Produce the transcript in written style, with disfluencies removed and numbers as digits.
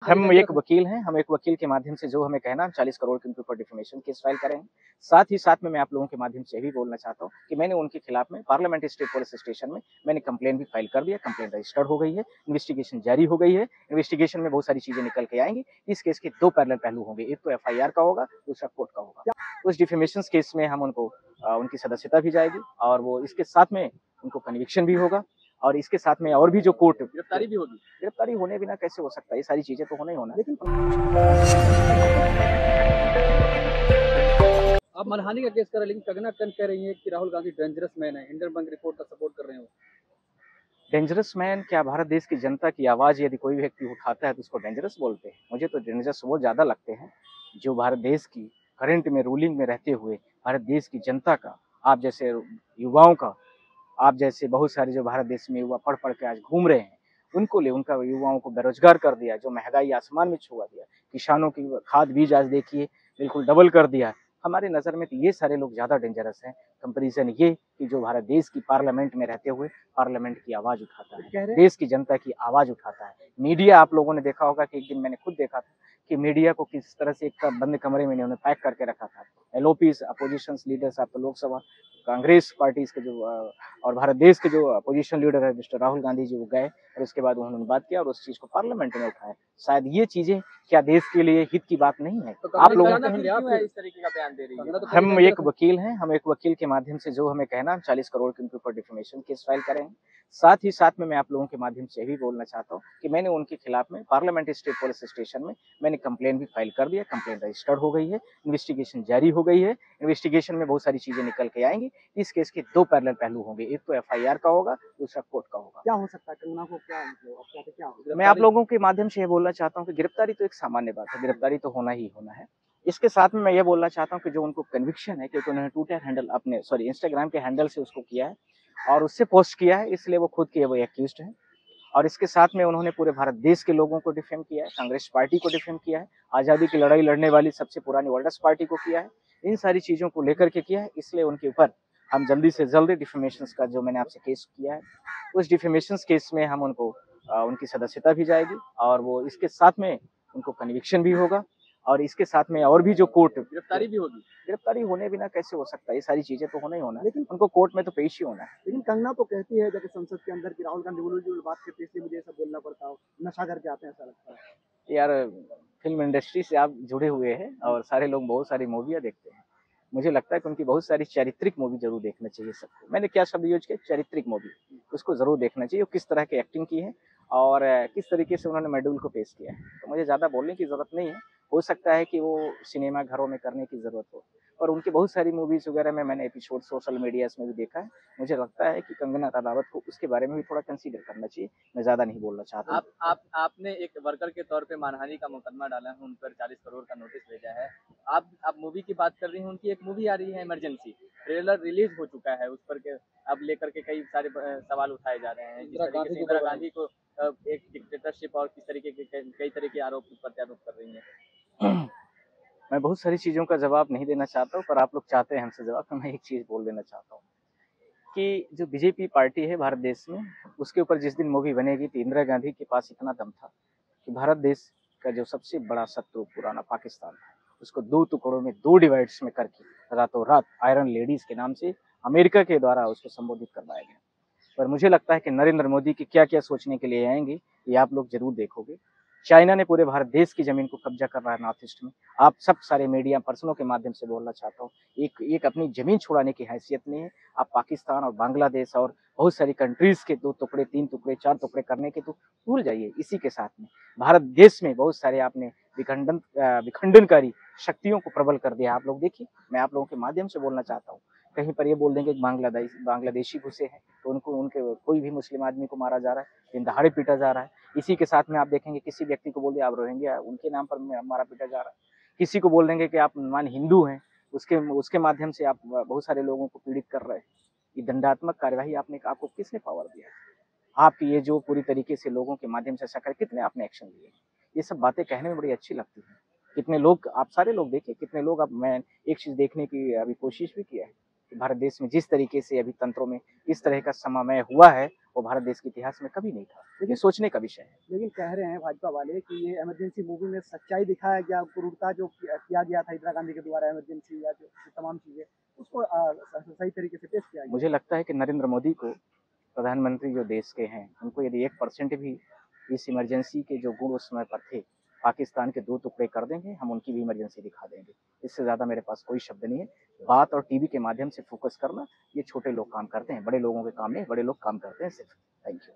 हम एक वकील हैं, हम एक वकील के माध्यम से जो हमें कहना, हम 40 करोड़ के उनके ऊपर डिफेमेशन केस फाइल करेंगे। साथ ही साथ में मैं आप लोगों के माध्यम से ये भी बोलना चाहता हूँ कि मैंने उनके खिलाफ में पार्लियामेंट स्टेट पुलिस स्टेशन में मैंने कंप्लेन भी फाइल कर दिया, कंप्लेन रजिस्टर्ड हो गई है, इन्वेस्टिगेशन जारी हो गई है। इन्वेस्टिगेशन में बहुत सारी चीजें निकल के आएंगी। इस केस के 2 पैरेलल पहलू होंगे, एक तो एफआईआर का होगा, दूसरा कोर्ट का होगा। उस डिफेमेशन केस में हम उनको उनकी सदस्यता भी जाएगी और वो इसके साथ में उनको कन्विक्शन भी होगा और इसके साथ में और भी जो कोर्ट गिरफ्तारी भी होगी। गिरफ्तारी होने बिना कैसे हो सकता है? ये सारी चीजें तो होना ही होना। लेकिन आप मानहानि का केस कर रहे हैं, लेकिन कंगना कह रही है कि राहुल गांधी डेंजरस मैन है, इंडियन बैंक रिपोर्ट का सपोर्ट कर रहे हैं। डेंजरस मैन क्या? भारत देश की जनता की आवाज यदि कोई व्यक्ति उठाता है तो उसको डेंजरस बोलते हैं? मुझे तो डेंजरस वो ज्यादा लगते हैं जो भारत देश की करंट में रूलिंग में रहते हुए भारत देश की जनता का, आप जैसे युवाओं का, आप जैसे बहुत सारे जो भारत देश में युवा पढ़ पढ़ के आज घूम रहे हैं, उनको ले उनका युवाओं को बेरोजगार कर दिया, जो महंगाई आसमान में छुआ दिया, किसानों की खाद बीज आज देखिए बिल्कुल डबल कर दिया। हमारे नजर में तो ये सारे लोग ज्यादा डेंजरस हैं। कंपैरिजन ये कि जो भारत देश की पार्लियामेंट में रहते हुए पार्लियामेंट की आवाज उठाता है, देश की जनता की आवाज उठाता है। मीडिया, आप लोगों ने देखा होगा कि एक दिन मैंने खुद देखा था कि मीडिया को किस तरह से एक बंद कमरे में इन्होंने पैक करके रखा था। एलओपीज, अपोजिशन लीडर्स, आप लोकसभा कांग्रेस पार्टी के जो और भारत देश के जो अपोजिशन लीडर है मिस्टर राहुल गांधी जी, वो गए और उसके बाद उन्होंने बात किया और उस चीज को पार्लियामेंट में उठाया। शायद ये चीजें क्या देश के लिए हित की बात नहीं है? तो आप लोगों इस तरीके का बयान दे रही है। हम एक वकील हैं, हम एक वकील के माध्यम से जो हमें कहना, हम 40 करोड़ के उनके ऊपर डिफेमेशन केस फाइल करेंगे। साथ ही साथ में मैं आप लोगों के माध्यम से भी बोलना चाहता हूँ कि मैंने उनके खिलाफ में पार्लियामेंट स्टेट पुलिस स्टेशन में मैंने कंप्लेन भी फाइल कर दिया, कंप्लेन रजिस्टर्ड हो गई है, इन्वेस्टिगेशन जारी हो गई है। इन्वेस्टिगेशन में बहुत सारी चीजें निकल के आएंगी। इस केस के 2 पैरेलल पहलू होंगे, एक तो एफआईआर का होगा, दूसरा कोर्ट का होगा। क्या हो सकता है कंगना को, क्या मतलब क्या होगा? मैं आप लोगों के माध्यम से ये बोलना चाहता हूँ कि गिरफ्तारी तो एक सामान्य बात है, गिरफ्तारी तो होना ही होना है। इसके साथ में मैं ये बोलना चाहता हूँ कि जो उनको कन्विक्शन है, क्योंकि उन्होंने ट्विटर हैंडल अपने इंस्टाग्राम के हैंडल से उसको किया है और उससे पोस्ट किया है, इसलिए वो खुद के वो एक्यूज्ड है। और इसके साथ में उन्होंने पूरे भारत देश के लोगों को डिफेम किया है, कांग्रेस पार्टी को डिफेम किया है, आजादी की लड़ाई लड़ने वाली सबसे पुरानी वर्ल्डर्स पार्टी को किया है। इन सारी चीजों को लेकर के किया है, इसलिए उनके ऊपर हम जल्दी से जल्दी डिफेमेशन का जो मैंने आपसे केस किया है, उस डिफेमेशन केस में हम उनको उनकी सदस्यता भी जाएगी और वो इसके साथ में उनको कन्विक्शन भी होगा और इसके साथ में और भी जो कोर्ट गिरफ्तारी भी होगी। गिरफ्तारी होने बिना कैसे हो सकता है? ये सारी चीजें तो होना ही होना है, लेकिन उनको कोर्ट में तो पेश ही होना है। लेकिन कंगना तो कहती है जब संसद के अंदर की राहुल गांधी बोलो बात करते इसलिए मुझे सब बोलना पड़ता हो, नशा करके आते हैं, ऐसा लगता है। यार, फिल्म इंडस्ट्री से आप जुड़े हुए हैं और सारे लोग बहुत सारी मूवियाँ देखते हैं। मुझे लगता है कि उनकी बहुत सारी चारित्रिक मूवी जरूर देखना चाहिए सबको। मैंने क्या शब्द यूज किया? चारित्रिक मूवी, उसको जरूर देखना चाहिए। वो किस तरह की एक्टिंग की है और किस तरीके से उन्होंने मॉड्यूल को पेश किया है। तो मुझे ज्यादा बोलने की जरूरत नहीं है। हो सकता है कि वो सिनेमा घरों में करने की जरूरत हो, और उनकी बहुत सारी मूवीज वगैरह में मैंने एपिसोड सोशल मीडिया में भी देखा है। मुझे लगता है कि कंगना रनावत को उसके बारे में भी थोड़ा कंसीडर करना चाहिए। मैं ज्यादा नहीं बोलना चाहता। आपने एक वर्कर के तौर पे मानहानि का मुकदमा डाला है, उन पर 40 करोड़ का नोटिस भेजा है। आप मूवी की बात कर रही हैं, उनकी एक मूवी आ रही है इमरजेंसी, ट्रेलर रिलीज हो चुका है, उस पर के अब लेकर के कई सारे सवाल उठाए जा रहे हैं। जिस तरीके से इंदिरा गांधी को एक डिक्टेटरशिप और किस तरीके के कई तरह के आरोप प्रत्यारोप कर रही है। मैं बहुत सारी चीजों का जवाब नहीं देना चाहता हूँ, पर आप लोग चाहते हैं हमसे जवाब, तो मैं एक चीज बोल देना चाहता हूँ कि जो बीजेपी पार्टी है भारत देश में, उसके ऊपर जिस दिन मूवी बनेगी तो इंदिरा गांधी के पास इतना दम था कि भारत देश का जो सबसे बड़ा शत्रु पुराना पाकिस्तान है, उसको 2 टुकड़ों में 2 डिवाइड्स में करके रातों रात आयरन लेडीज के नाम से अमेरिका के द्वारा उसको संबोधित करवाया गया। पर मुझे लगता है कि नरेंद्र मोदी की क्या क्या सोचने के लिए आएंगे, ये आप लोग जरूर देखोगे। चाइना ने पूरे भारत देश की जमीन को कब्जा कर रहा है नॉर्थ ईस्ट में। आप सब सारे मीडिया पर्सनों के माध्यम से बोलना चाहता हूँ, एक अपनी जमीन छुड़ाने की हैसियत नहीं है। आप पाकिस्तान और बांग्लादेश और बहुत सारी कंट्रीज के 2 टुकड़े, 3 टुकड़े, 4 टुकड़े करने के तो भूल जाइए। इसी के साथ में भारत देश में बहुत सारे आपने विखंडनकारी शक्तियों को प्रबल कर दिया। आप लोग देखिए, मैं आप लोगों के माध्यम से बोलना चाहता हूँ, कहीं पर ये बोल देंगे कि बांग्लादेशी घुसे हैं तो उनको उनके कोई भी मुस्लिम आदमी को मारा जा रहा है, दिन दहाड़े पीटा जा रहा है। इसी के साथ में आप देखेंगे किसी व्यक्ति को बोल दिया आप रोहिंग्या, उनके नाम पर मारा पीटा जा रहा है। किसी को बोल देंगे कि आप मान हिंदू हैं, उसके माध्यम से आप बहुत सारे लोगों को पीड़ित कर रहे हैं। ये दंडात्मक कार्यवाही आपको किसने पावर दिया? आप ये जो पूरी तरीके से लोगों के माध्यम से ऐसा कर कितने आपने एक्शन लिए? ये सब बातें कहने में बड़ी अच्छी लगती है। कितने लोग, आप सारे लोग देखिए कितने लोग, अब मैं एक चीज देखने की अभी कोशिश भी किया है कि भारत देश में जिस तरीके से अभी तंत्रों में इस तरह का समामय हुआ है वो भारत देश के इतिहास में कभी नहीं था। लेकिन सोचने का विषय है। लेकिन कह रहे हैं भाजपा वाले कि ये इमरजेंसी मूवी में सच्चाई दिखाया गया, क्रूरता जो किया गया था इंदिरा गांधी के द्वारा इमरजेंसी या जो तमाम चीजें, उसको सही तरीके से पेश किया गया। मुझे लगता है कि नरेंद्र मोदी को, प्रधानमंत्री जो देश के हैं, उनको यदि 1% भी इस इमरजेंसी के जो गुण उस समय पर थे, पाकिस्तान के 2 टुकड़े कर देंगे, हम उनकी भी इमरजेंसी दिखा देंगे। इससे ज़्यादा मेरे पास कोई शब्द नहीं है। बात और टीवी के माध्यम से फोकस करना, ये छोटे लोग काम करते हैं, बड़े लोगों के काम नहीं, बड़े लोग काम करते हैं सिर्फ। Thank you.